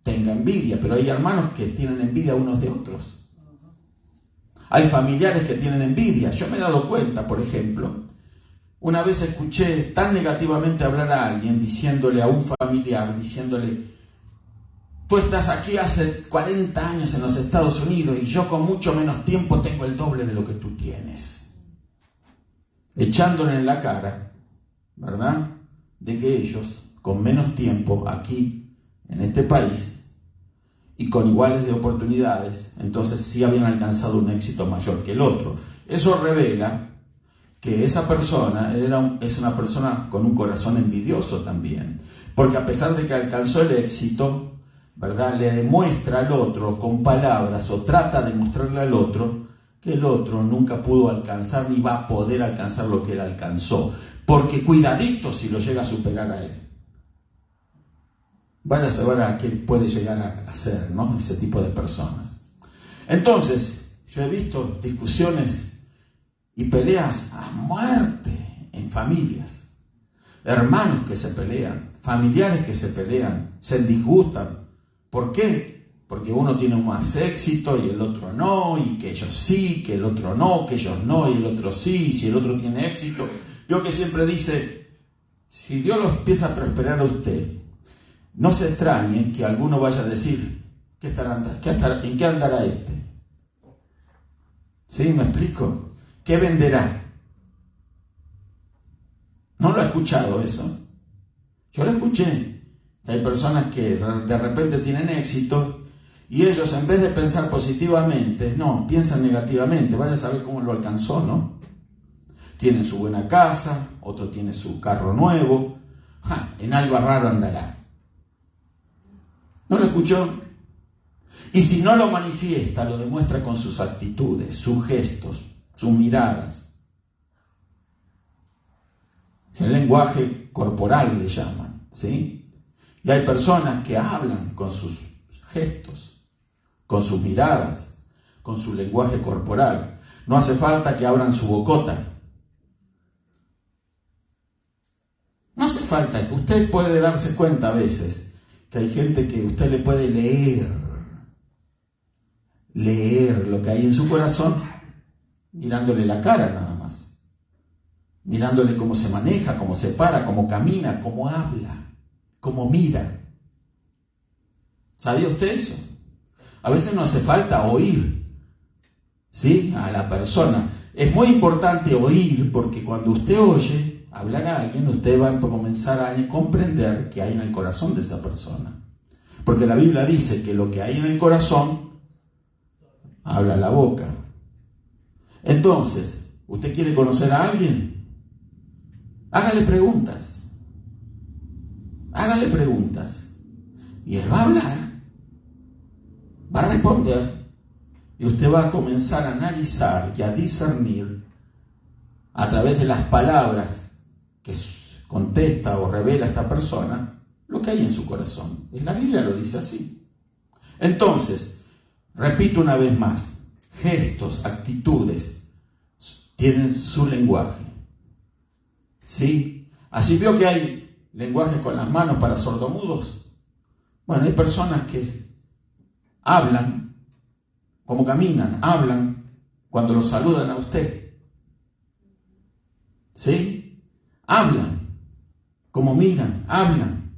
tenga envidia, pero hay hermanos que tienen envidia unos de otros. Hay familiares que tienen envidia. Yo me he dado cuenta, por ejemplo, una vez escuché tan negativamente hablar a alguien, diciéndole a un familiar, diciéndole: tú estás aquí hace 40 años en los Estados Unidos y yo con mucho menos tiempo tengo el doble de lo que tú tienes. Echándole en la cara, ¿verdad?, de que ellos con menos tiempo aquí en este país y con iguales de oportunidades, entonces sí habían alcanzado un éxito mayor que el otro. Eso revela que esa persona es una persona con un corazón envidioso también, porque a pesar de que alcanzó el éxito, ¿verdad?, le demuestra al otro con palabras, o trata de mostrarle al otro que el otro nunca pudo alcanzar ni va a poder alcanzar lo que él alcanzó, porque cuidadito si lo llega a superar a él. Vaya a saber a qué puede llegar a ser, ¿no?, ese tipo de personas. Entonces, yo he visto discusiones y peleas a muerte en familias. Hermanos que se pelean, familiares que se pelean, se disgustan. ¿Por qué? Porque uno tiene más éxito y el otro no, y que ellos sí, que el otro no, que ellos no, y el otro sí, y si el otro tiene éxito. Yo que siempre dice, si Dios los empieza a prosperar a usted, no se extrañe que alguno vaya a decir, ¿en qué andará este? ¿Sí? ¿Me explico? ¿Qué venderá? ¿No lo he escuchado eso? Yo lo escuché. Hay personas que de repente tienen éxito y ellos, en vez de pensar positivamente, no, piensan negativamente. Vaya a saber cómo lo alcanzó, ¿no? Tienen su buena casa, otro tiene su carro nuevo. En algo raro andará. ¿No lo escuchó? Y si no lo manifiesta, lo demuestra con sus actitudes, sus gestos, sus miradas. El lenguaje corporal le llaman, ¿sí? Y hay personas que hablan con sus gestos, con sus miradas, con su lenguaje corporal. No hace falta que abran su bocota. No hace falta, que usted puede darse cuenta a veces que hay gente que usted le puede leer lo que hay en su corazón, mirándole la cara nada más, mirándole cómo se maneja, cómo se para, cómo camina, cómo habla, cómo mira. ¿Sabía usted eso? A veces no hace falta oír, ¿sí?, a la persona. Es muy importante oír, porque cuando usted oye hablar a alguien, usted va a comenzar a comprender qué hay en el corazón de esa persona. Porque la Biblia dice que lo que hay en el corazón habla la boca. Entonces, ¿usted quiere conocer a alguien? Hágale preguntas. Hágale preguntas. Y él va a hablar. Va a responder. Y usted va a comenzar a analizar y a discernir a través de las palabras que contesta o revela esta persona, lo que hay en su corazón. La Biblia lo dice así. Entonces, repito una vez más, gestos, actitudes, tienen su lenguaje. ¿Sí? Así veo que hay lenguajes con las manos para sordomudos. Bueno, hay personas que hablan como caminan, hablan cuando los saludan a usted. ¿Sí? Hablan como miran, hablan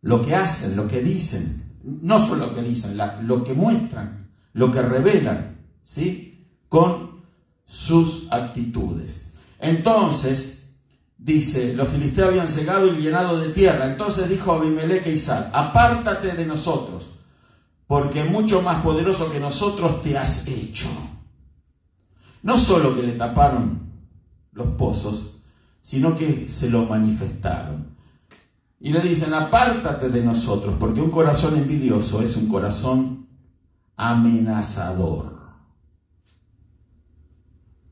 lo que hacen, lo que dicen, no solo lo que dicen, lo que muestran, lo que revelan, ¿sí? Con sus actitudes. Entonces, dice, los filisteos habían cegado y llenado de tierra. Entonces dijo Abimelech a Isaac, apártate de nosotros, porque mucho más poderoso que nosotros te has hecho. No solo que le taparon los pozos, sino que se lo manifestaron. Y le dicen, apártate de nosotros, porque un corazón envidioso es un corazón amenazador.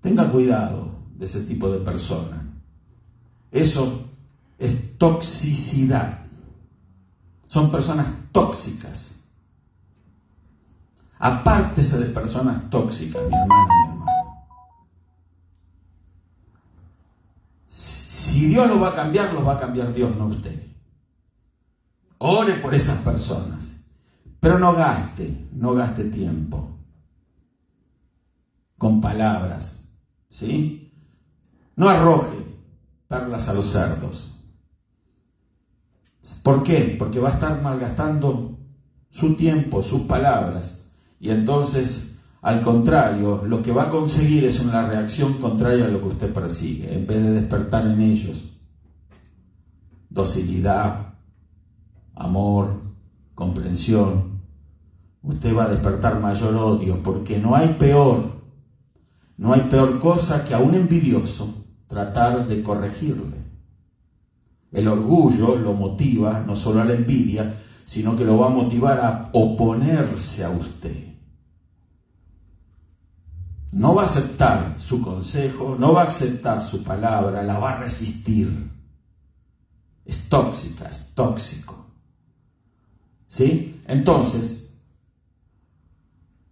Tenga cuidado de ese tipo de persona. Eso es toxicidad. Son personas tóxicas. Apártese de personas tóxicas, mi hermana, mi hermano. Si Dios lo va a cambiar, lo va a cambiar Dios, no usted. Ore por esas personas, pero no gaste tiempo con palabras, ¿sí? No arroje perlas a los cerdos. ¿Por qué? Porque va a estar malgastando su tiempo, sus palabras, y entonces, al contrario, lo que va a conseguir es una reacción contraria a lo que usted persigue, en vez de despertar en ellos docilidad, amor, comprensión. Usted va a despertar mayor odio, porque no hay peor cosa que a un envidioso tratar de corregirle. El orgullo lo motiva no solo a la envidia, sino que lo va a motivar a oponerse a usted. No va a aceptar su consejo, no va a aceptar su palabra, la va a resistir. Es tóxica, es tóxico. ¿Sí? Entonces,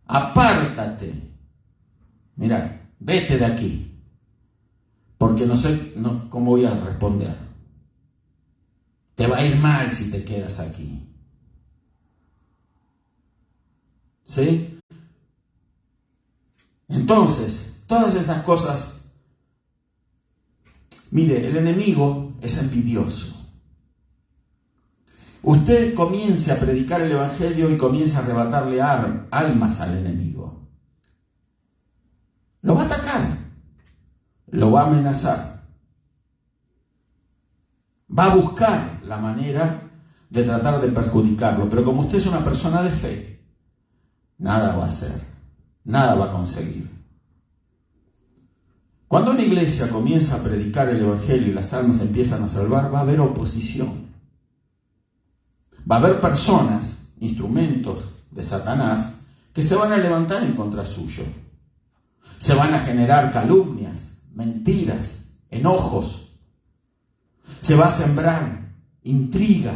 apártate. Mira, vete de aquí. Porque no sé cómo voy a responder. Te va a ir mal si te quedas aquí. ¿Sí? Entonces, todas estas cosas. Mire, el enemigo es envidioso. Usted comience a predicar el Evangelio y comienza a arrebatarle almas al enemigo. Lo va a atacar, lo va a amenazar, va a buscar la manera de tratar de perjudicarlo, pero como usted es una persona de fe, nada va a hacer, nada va a conseguir. Cuando una iglesia comienza a predicar el Evangelio y las almas empiezan a salvar, va a haber oposición. Va a haber personas, instrumentos de Satanás, que se van a levantar en contra suyo. Se van a generar calumnias, mentiras, enojos. Se va a sembrar intriga,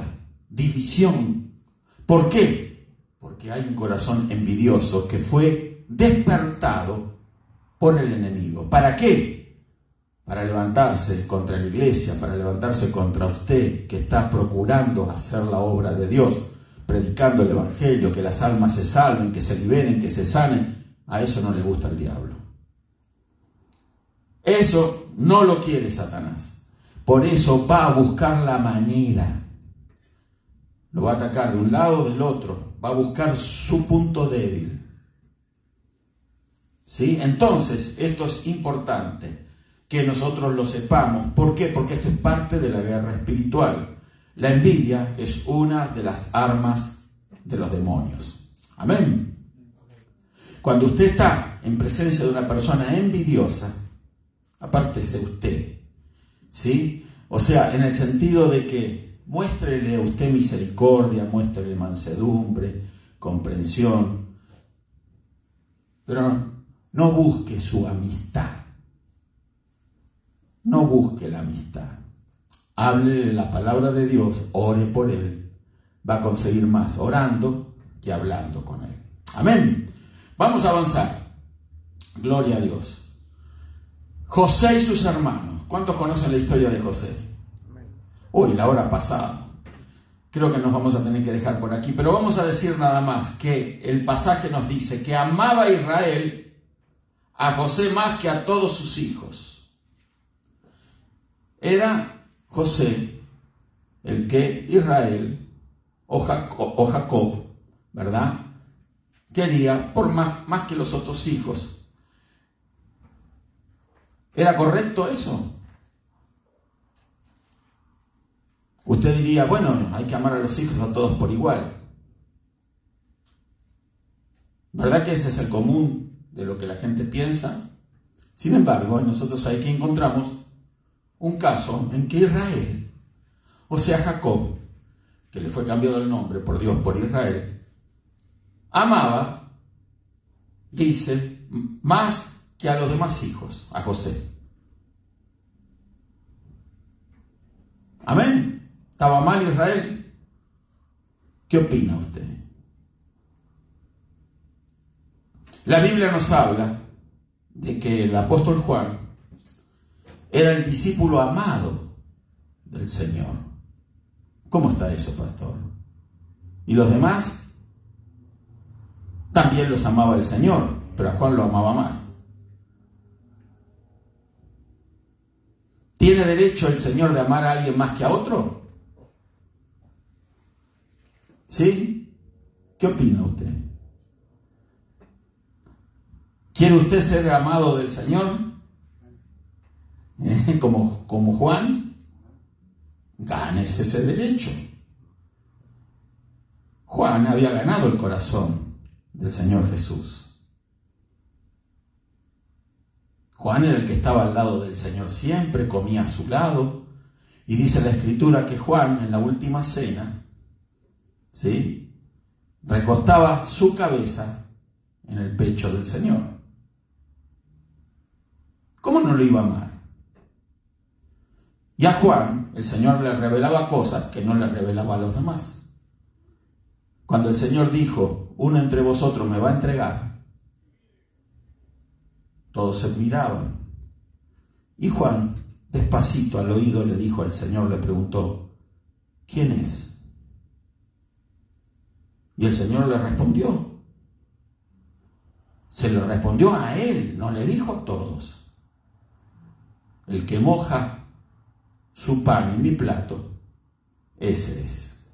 división. ¿Por qué? Porque hay un corazón envidioso que fue despertado por el enemigo. ¿Para qué? Para levantarse contra la iglesia, para levantarse contra usted que está procurando hacer la obra de Dios, predicando el Evangelio, que las almas se salven, que se liberen, que se sanen. A eso no le gusta el diablo. Eso no lo quiere Satanás. Por eso va a buscar la manera. Lo va a atacar de un lado o del otro. Va a buscar su punto débil. ¿Sí? Entonces, esto es importante que nosotros lo sepamos. ¿Por qué? Porque esto es parte de la guerra espiritual. La envidia es una de las armas de los demonios. Amén. Cuando usted está en presencia de una persona envidiosa, apártese de usted. ¿Sí? O sea, en el sentido de que muéstrele a usted misericordia, muéstrele mansedumbre, comprensión, pero no busque su amistad. no busque la amistad. Háblele la palabra de Dios, ore por él. Va a conseguir más orando que hablando con él. Amén. Vamos a avanzar. Gloria a Dios. José y sus hermanos. ¿Cuántos conocen la historia de José? Uy, la hora pasada. Creo que nos vamos a tener que dejar por aquí, pero vamos a decir nada más que el pasaje nos dice que amaba a Israel, a José más que a todos sus hijos. Era José el que Israel o Jacob, ¿verdad?, quería por más que los otros hijos. ¿Era correcto eso? Usted diría, bueno, hay que amar a los hijos a todos por igual. ¿Verdad que ese es el común de lo que la gente piensa? Sin embargo, nosotros aquí encontramos un caso en que Israel, o sea Jacob, que le fue cambiado el nombre por Dios por Israel, amaba, dice, más que a los demás hijos, a José. Amén. ¿Estaba mal Israel? ¿Qué opina usted? La Biblia nos habla de que el apóstol Juan era el discípulo amado del Señor. ¿Cómo está eso, pastor? ¿Y los demás? También los amaba el Señor, pero a Juan lo amaba más. ¿Tiene derecho el Señor de amar a alguien más que a otro? ¿Sí? ¿Qué opina usted? ¿Quiere usted ser amado del Señor? Como Juan, gánese ese derecho. Juan había ganado el corazón del Señor Jesús. Juan era el que estaba al lado del Señor siempre, comía a su lado. Y dice la Escritura que Juan, en la última cena, ¿sí?, recostaba su cabeza en el pecho del Señor. ¿Cómo no lo iba a amar? Y a Juan, el Señor le revelaba cosas que no le revelaba a los demás. Cuando el Señor dijo, uno entre vosotros me va a entregar, todos se miraban. Y Juan, despacito al oído, le dijo al Señor, le preguntó, ¿quién es? Y el Señor le respondió. Se lo respondió a él, no le dijo a todos. El que moja su pan en mi plato, ese es.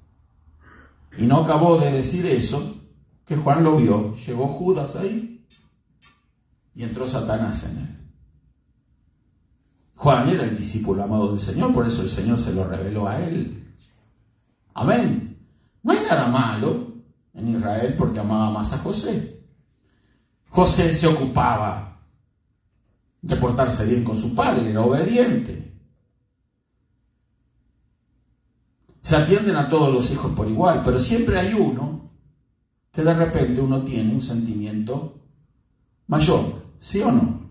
Y no acabó de decir eso, que Juan lo vio. Llegó Judas ahí y entró Satanás en él. Juan era el discípulo amado del Señor, por eso el Señor se lo reveló a él. Amén. No hay nada malo en Israel porque amaba más a José. José se ocupaba de portarse bien con su padre, era obediente. Se atienden a todos los hijos por igual, pero siempre hay uno que de repente uno tiene un sentimiento mayor, ¿sí o no?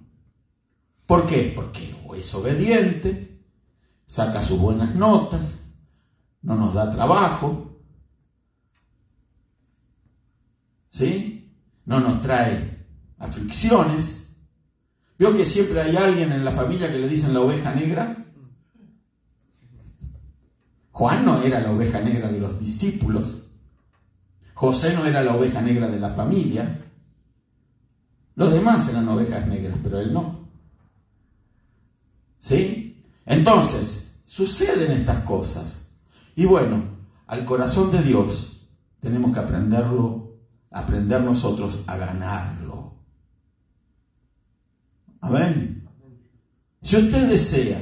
¿Por qué? Porque o es obediente, saca sus buenas notas, no nos da trabajo, ¿sí? No nos trae aflicciones. ¿Vio que siempre hay alguien en la familia que le dicen la oveja negra? Juan no era la oveja negra de los discípulos. José no era la oveja negra de la familia. Los demás eran ovejas negras, pero él no. ¿Sí? Entonces, suceden estas cosas. Y bueno, al corazón de Dios tenemos que aprender nosotros a ganarlo. Amén. Si usted desea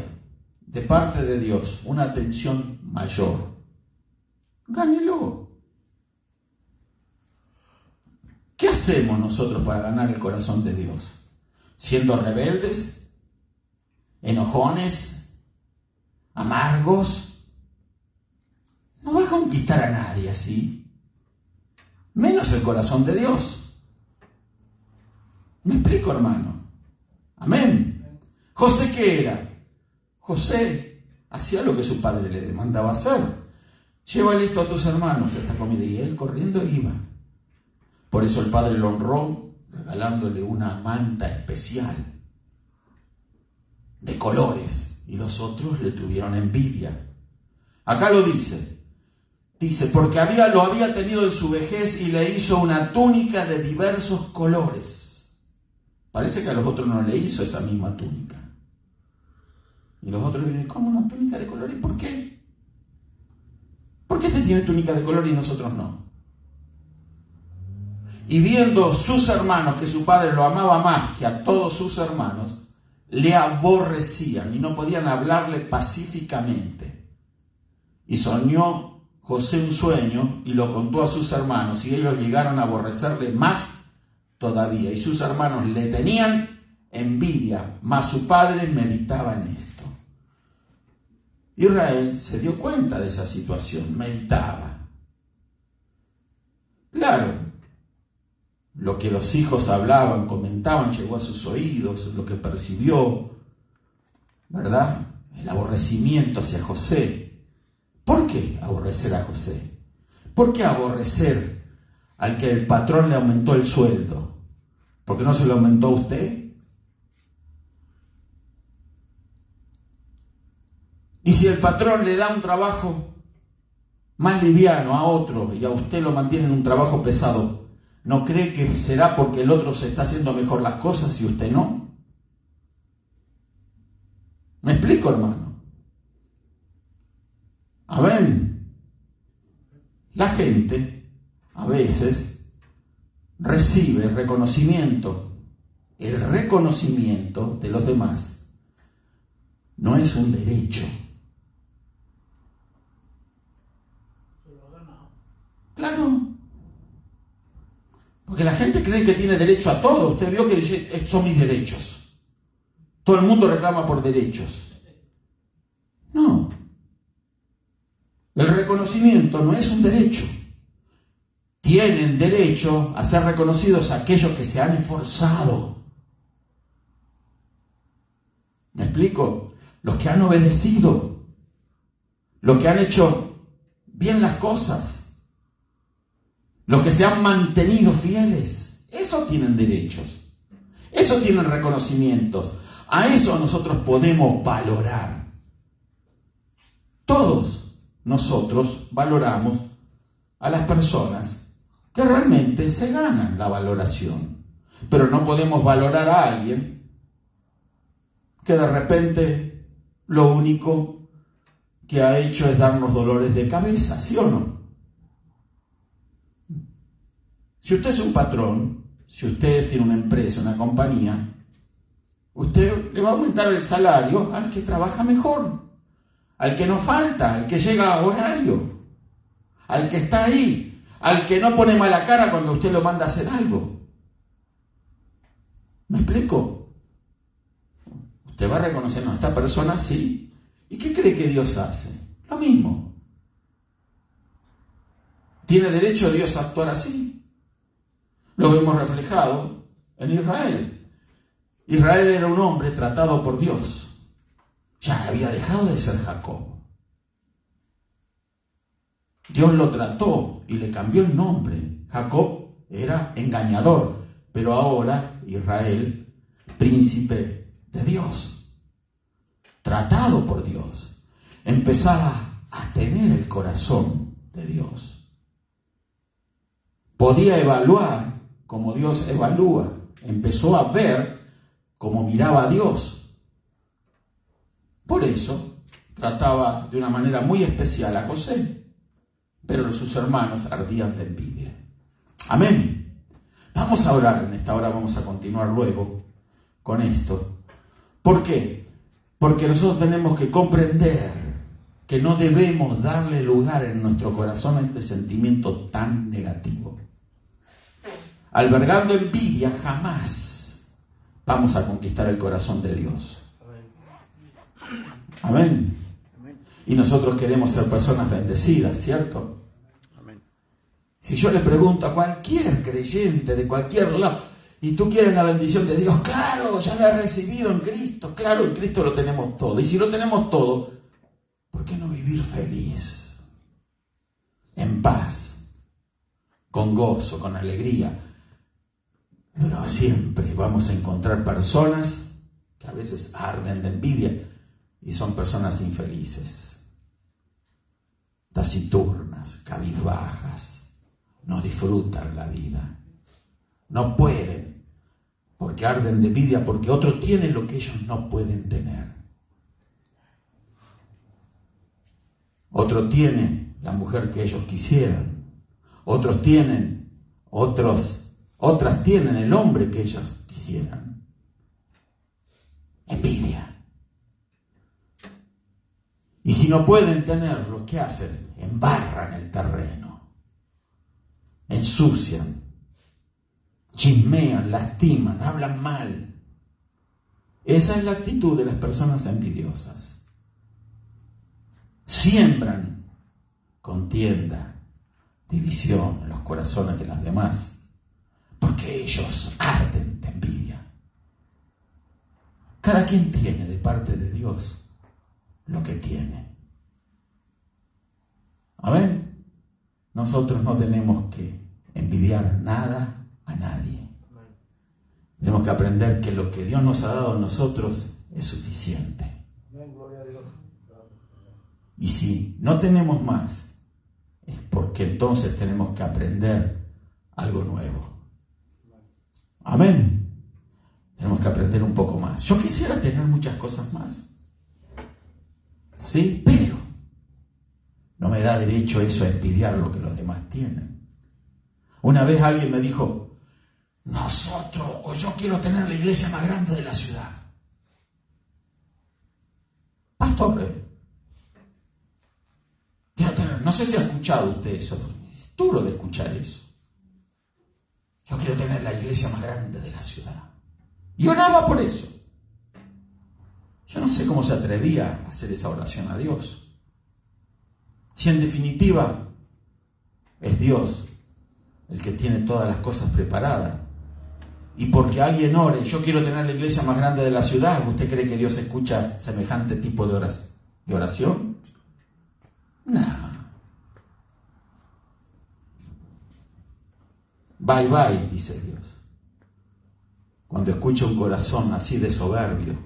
de parte de Dios una atención mayor, gánelo. ¿Qué hacemos nosotros para ganar el corazón de Dios? ¿Siendo rebeldes? ¿Enojones? ¿Amargos? No va a conquistar a nadie así, menos el corazón de Dios. ¿Me explico, hermano? Amén. ¿José qué era? José hacía lo que su padre le demandaba hacer. Lleva listo a tus hermanos esta comida. Y él corriendo iba. Por eso el padre lo honró regalándole una manta especial de colores. Y los otros le tuvieron envidia. Acá lo dice. Dice, porque lo había tenido en su vejez y le hizo una túnica de diversos colores. Parece que a los otros no le hizo esa misma túnica. Y los otros le dicen, ¿cómo una túnica de colores? ¿Por qué? ¿Por qué este tiene túnica de color y nosotros no? Y viendo sus hermanos que su padre lo amaba más que a todos sus hermanos, le aborrecían y no podían hablarle pacíficamente. Y soñó José un sueño y lo contó a sus hermanos, y ellos llegaron a aborrecerle más todavía. Y sus hermanos le tenían envidia, mas su padre meditaba en esto. Israel se dio cuenta de esa situación, meditaba. Claro, lo que los hijos hablaban, comentaban, llegó a sus oídos, lo que percibió, ¿verdad? El aborrecimiento hacia José. ¿Por qué aborrecer a José? ¿Por qué aborrecer al que el patrón le aumentó el sueldo? ¿Por qué no se lo aumentó a usted? Y si el patrón le da un trabajo más liviano a otro y a usted lo mantiene en un trabajo pesado, ¿no cree que será porque el otro se está haciendo mejor las cosas y usted no? ¿Me explico, hermano? A ver, la gente a veces recibe reconocimiento. El reconocimiento de los demás no es un derecho. Claro. Porque la gente cree que tiene derecho a todo. Usted vio que dice, son mis derechos. Todo el mundo reclama por derechos. No. El reconocimiento no es un derecho. Tienen derecho a ser reconocidos aquellos que se han esforzado. ¿Me explico? Los que han obedecido, los que han hecho bien las cosas, los que se han mantenido fieles. Esos tienen derechos, esos tienen reconocimientos. A eso nosotros podemos valorar. Todos nosotros valoramos a las personas que realmente se ganan la valoración. Pero no podemos valorar a alguien que de repente lo único que ha hecho es darnos dolores de cabeza, ¿sí o no? Si usted es un patrón, si usted tiene una empresa, una compañía, usted le va a aumentar el salario al que trabaja mejor, al que no falta, al que llega a horario, al que está ahí, al que no pone mala cara cuando usted lo manda a hacer algo. ¿Me explico? Usted va a reconocer, no, esta persona sí. ¿Y qué cree que Dios hace? Lo mismo. ¿Tiene derecho Dios a actuar así? Lo vemos reflejado en Israel. Israel era un hombre tratado por Dios. Ya había dejado de ser Jacob. Dios lo trató y le cambió el nombre. Jacob era engañador, pero ahora Israel, príncipe de Dios, tratado por Dios, empezaba a tener el corazón de Dios. Podía evaluar como Dios evalúa. Empezó a ver como miraba a Dios. Por eso trataba de una manera muy especial a José, pero sus hermanos ardían de envidia. Amén. Vamos a orar en esta hora, vamos a continuar luego con esto. ¿Por qué? Porque nosotros tenemos que comprender que no debemos darle lugar en nuestro corazón a este sentimiento tan negativo. Albergando envidia, jamás vamos a conquistar el corazón de Dios. Amén. Y nosotros queremos ser personas bendecidas, ¿cierto? Amén. Si yo le pregunto a cualquier creyente de cualquier lado, Y tú quieres la bendición de Dios. Claro, ya la he recibido en Cristo. Claro, en Cristo lo tenemos todo. Y si lo tenemos todo, ¿por qué no vivir feliz? En paz, con gozo, con alegría. Pero siempre vamos a encontrar personas que a veces arden de envidia y son personas infelices, taciturnas, cabizbajas, no disfrutan la vida, no pueden, porque arden de envidia, porque otro tiene lo que ellos no pueden tener. Otro tiene la mujer que ellos quisieran, otras tienen el hombre que ellos quisieran. Envidia. Y si no pueden tenerlo, ¿qué hacen? Embarran el terreno, ensucian, chismean, lastiman, hablan mal. Esa es la actitud de las personas envidiosas. Siembran contienda, división en los corazones de las demás, porque ellos arden de envidia. Cada quien tiene de parte de Dios lo que tiene. Amén. Nosotros no tenemos que envidiar nada a nadie. Tenemos que aprender que lo que Dios nos ha dado a nosotros es suficiente. Y si no tenemos más, es porque entonces tenemos que aprender algo nuevo. Amén. Tenemos que aprender un poco más. Yo quisiera tener muchas cosas más. Sí, pero no me da derecho eso a envidiar lo que los demás tienen. Una vez alguien me dijo, yo quiero tener la iglesia más grande de la ciudad. Pastor, no sé si ha escuchado usted eso. Es duro de escuchar eso. Yo quiero tener la iglesia más grande de la ciudad. Y oraba por eso. Yo no sé cómo se atrevía a hacer esa oración a Dios. Si en definitiva es Dios el que tiene todas las cosas preparadas. Y porque alguien ore, yo quiero tener la iglesia más grande de la ciudad, ¿usted cree que Dios escucha semejante tipo de oración? No. Bye bye, dice Dios. Cuando escucha un corazón así de soberbio.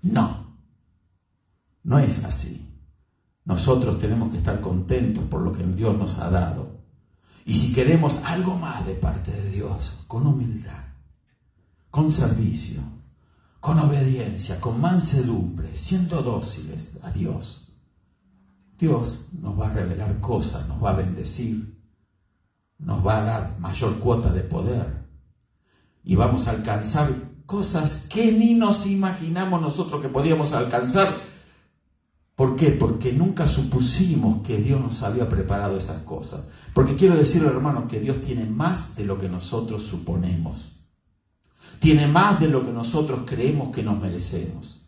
No es así. Nosotros tenemos que estar contentos por lo que Dios nos ha dado. Y si queremos algo más de parte de Dios, con humildad, con servicio, con obediencia, con mansedumbre, siendo dóciles a Dios, Dios nos va a revelar cosas, nos va a bendecir, nos va a dar mayor cuota de poder y vamos a alcanzar cosas que ni nos imaginamos nosotros que podíamos alcanzar. ¿Por qué? Porque nunca supusimos que Dios nos había preparado esas cosas. Porque quiero decirle, hermanos, que Dios tiene más de lo que nosotros suponemos. Tiene más de lo que nosotros creemos que nos merecemos.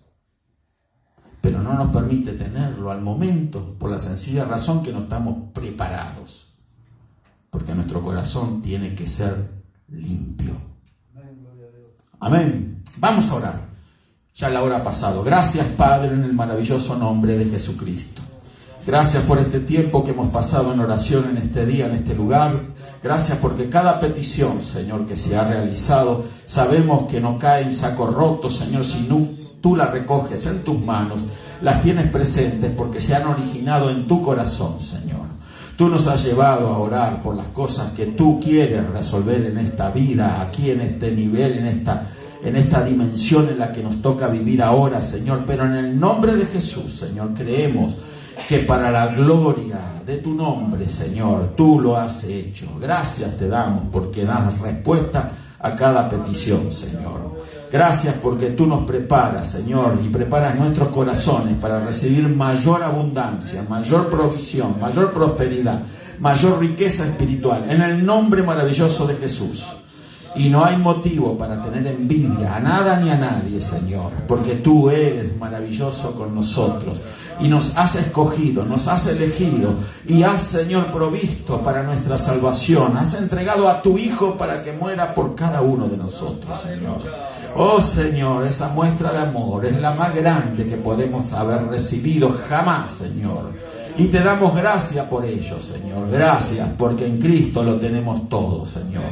Pero no nos permite tenerlo al momento por la sencilla razón que no estamos preparados. Porque nuestro corazón tiene que ser limpio. Amén. Vamos a orar. Ya la hora ha pasado. Gracias, Padre, en el maravilloso nombre de Jesucristo. Gracias por este tiempo que hemos pasado en oración en este día, en este lugar. Gracias porque cada petición, Señor, que se ha realizado, sabemos que no cae en saco roto, Señor, si tú la recoges en tus manos, las tienes presentes porque se han originado en tu corazón, Señor. Tú nos has llevado a orar por las cosas que tú quieres resolver en esta vida, aquí en este nivel, en esta dimensión en la que nos toca vivir ahora, Señor. Pero en el nombre de Jesús, Señor, creemos que para la gloria de tu nombre, Señor, tú lo has hecho. Gracias te damos porque das respuesta a cada petición, Señor. Gracias porque tú nos preparas, Señor, y preparas nuestros corazones para recibir mayor abundancia, mayor provisión, mayor prosperidad, mayor riqueza espiritual, en el nombre maravilloso de Jesús. Y no hay motivo para tener envidia a nada ni a nadie, Señor, porque tú eres maravilloso con nosotros y nos has escogido, nos has elegido y has, Señor, provisto para nuestra salvación. Has entregado a tu Hijo para que muera por cada uno de nosotros, Señor. Oh, Señor, esa muestra de amor es la más grande que podemos haber recibido jamás, Señor. Y te damos gracias por ello, Señor. Gracias porque en Cristo lo tenemos todo, Señor.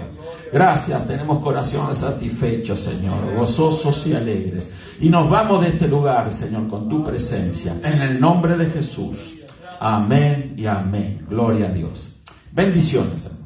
Gracias, tenemos corazones satisfechos, Señor, gozosos y alegres. Y nos vamos de este lugar, Señor, con tu presencia. En el nombre de Jesús. Amén y amén. Gloria a Dios. Bendiciones, hermano.